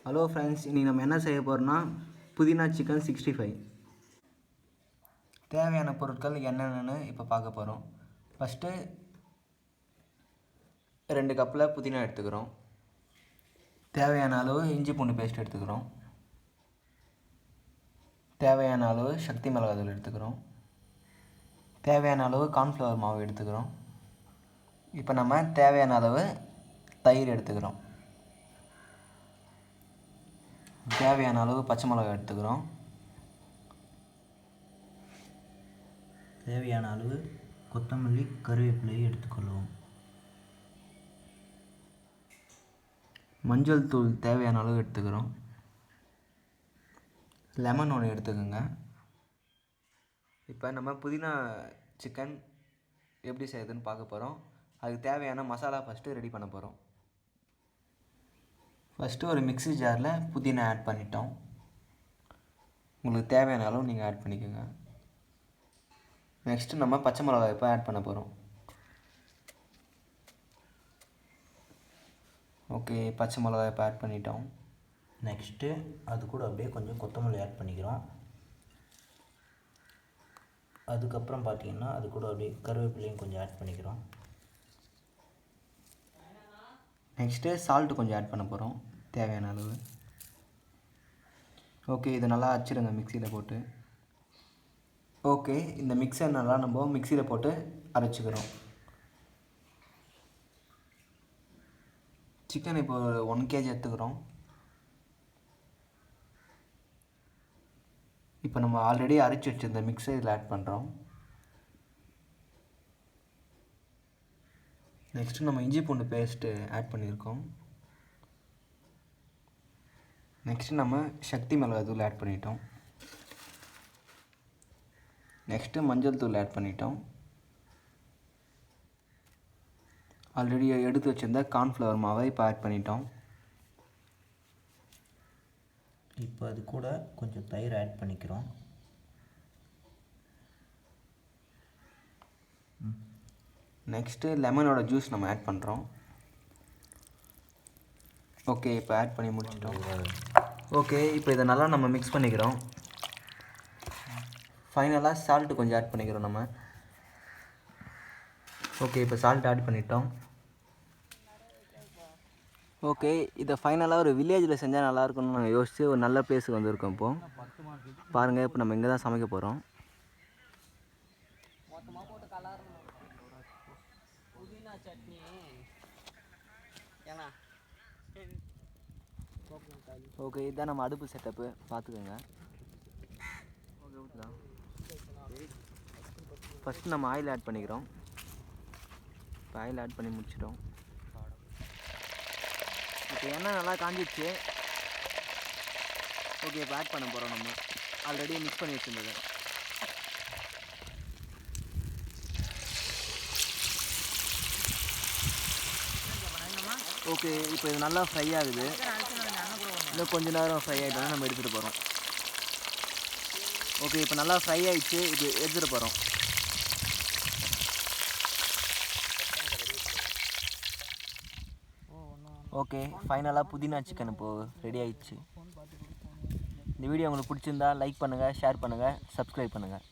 Hello friends, இன்றைக்கி நம்ம என்ன செய்ய போகிறோம்னா புதினா சிக்கன் 65. தேவையான பொருட்கள் என்னென்னு இப்போ பார்க்க போகிறோம். ஃபஸ்ட்டு 2 கப்பில் புதினா எடுத்துக்கிறோம். தேவையான அளவு இஞ்சி பூண்டு பேஸ்ட் எடுத்துக்கிறோம். தேவையான அளவு சக்தி மிளகாய்த்தூள் எடுத்துக்கிறோம். தேவையான அளவு கார்ன்ஃப்ளவர் மாவு எடுத்துக்கிறோம். இப்போ நம்ம தேவையான அளவு தயிர் எடுத்துக்கிறோம். தேவையான அளவு பச்சை மிளகாய் எடுத்துக்கிறோம். தேவையான அளவு கொத்தமல்லி கருவேப்பிலையை எடுத்துக்கொள்வோம். மஞ்சள் தூள் தேவையான அளவு எடுத்துக்கிறோம். லெமன் ஒன்று எடுத்துக்கோங்க. இப்போ நம்ம புதினா சிக்கன் எப்படி செய்யுதுன்னு பார்க்க போகிறோம். அதுக்கு தேவையான மசாலா ஃபஸ்ட்டு ரெடி பண்ண போகிறோம். ஃபஸ்ட்டு ஒரு மிக்ஸி ஜாரில் புதினா ஆட் பண்ணிட்டோம். உங்களுக்கு தேவையான அளவு நீங்கள் ஆட் பண்ணிக்கோங்க. நெக்ஸ்ட்டு நம்ம பச்சை மிளகாய் இப்போ ஆட் பண்ண போகிறோம். ஓகே, பச்சை மிளகாய் இப்போ ஆட் பண்ணிட்டோம். நெக்ஸ்ட்டு அது கூட அப்படியே கொஞ்சம் கொத்தமல்லி ஆட் பண்ணிக்கிறோம். அதுக்கப்புறம் பார்த்திங்கன்னா அது கூட அப்படியே கருவேப்பிலையும் கொஞ்சம் ஆட் பண்ணிக்கிறோம். நெக்ஸ்ட்டு சால்ட்டு கொஞ்சம் ஆட் பண்ண போகிறோம், தேவையான அளவு. ஓகே, இதை நல்லா அரைச்சிடுங்க மிக்சியில் போட்டு. ஓகே, இந்த மிக்சர் நல்லா நம்ம மிக்சியில் போட்டு அரைச்சிக்கிறோம். சிக்கன் இப்போ 1 kg எடுத்துக்கிறோம். இப்போ நம்ம ஆல்ரெடி அரைச்சி வச்சிருந்த மிக்ஸை இதில் ஆட் பண்ணுறோம். நெக்ஸ்ட்டு நம்ம இஞ்சி பூண்டு பேஸ்ட்டு ஆட் பண்ணியிருக்கோம். நெக்ஸ்ட்டு நம்ம சக்தி மிளகாய் தூள் ஆட் பண்ணிட்டோம். நெக்ஸ்ட்டு மஞ்சள் தூள் ஆட் பண்ணிட்டோம். ஆல்ரெடி எடுத்து வச்சுருந்த கார்ன்ஃப்ளவர் மாவை இப்போ ஆட் பண்ணிட்டோம். இப்போ அது கூட கொஞ்சம் தயிர் ஆட் பண்ணிக்கிறோம். நெக்ஸ்ட்டு லெமனோட ஜூஸ் நம்ம ஆட் பண்ணுறோம். ஓகே, இப்போ ஆட் பண்ணி முடிச்சிட்டோம். ஓகே, இப்போ இதை நல்லா நம்ம மிக்ஸ் பண்ணிக்கிறோம். ஃபைனலாக சால்ட்டு கொஞ்சம் ஆட் பண்ணிக்கிறோம் நம்ம. ஓகே, இப்போ சால்ட் ஆட் பண்ணிட்டோம். ஓகே, இதை ஃபைனலாக ஒரு வில்லேஜில் செஞ்சால் நல்லாயிருக்கும்னு நாங்கள் யோசித்து ஒரு நல்ல பிளேஸுக்கு வந்திருக்கோம். இப்போது பாருங்கள், இப்போ நம்ம இங்கே தான் சமைக்க போகிறோம். ஓகே, இதுதான் நம்ம அடுப்பு செட்டப்பு, பார்த்துக்கோங்க. ஃபஸ்ட்டு நம்ம ஆயில் ஆட் பண்ணிக்கிறோம். இப்போ ஆயில் ஆட் பண்ணி முடிச்சிட்டோம். இப்போ எண்ணெய் நல்லா காஞ்சிடுச்சு. ஓகே, இப்போ ஆட் பண்ண போகிறோம். நம்ம ஆல்ரெடி மிக்ஸ் பண்ணி வச்சுருந்தது. ஓகே, இப்போ இது நல்லா ஃப்ரை ஆகுது. இன்னும் கொஞ்ச நேரம் ஃப்ரை ஆகிட்டோன்னா நம்ம எடுத்துகிட்டு போகிறோம். ஓகே, இப்போ நல்லா ஃப்ரை ஆகிடுச்சு. இது எடுத்துகிட்டு போகிறோம். ஓகே, ஃபைனலாக புதினா சிக்கன் இப்போது ரெடி ஆகிடுச்சு. இந்த வீடியோ உங்களுக்கு பிடிச்சிருந்தா லைக் பண்ணுங்கள், ஷேர் பண்ணுங்கள், சப்ஸ்கிரைப் பண்ணுங்கள்.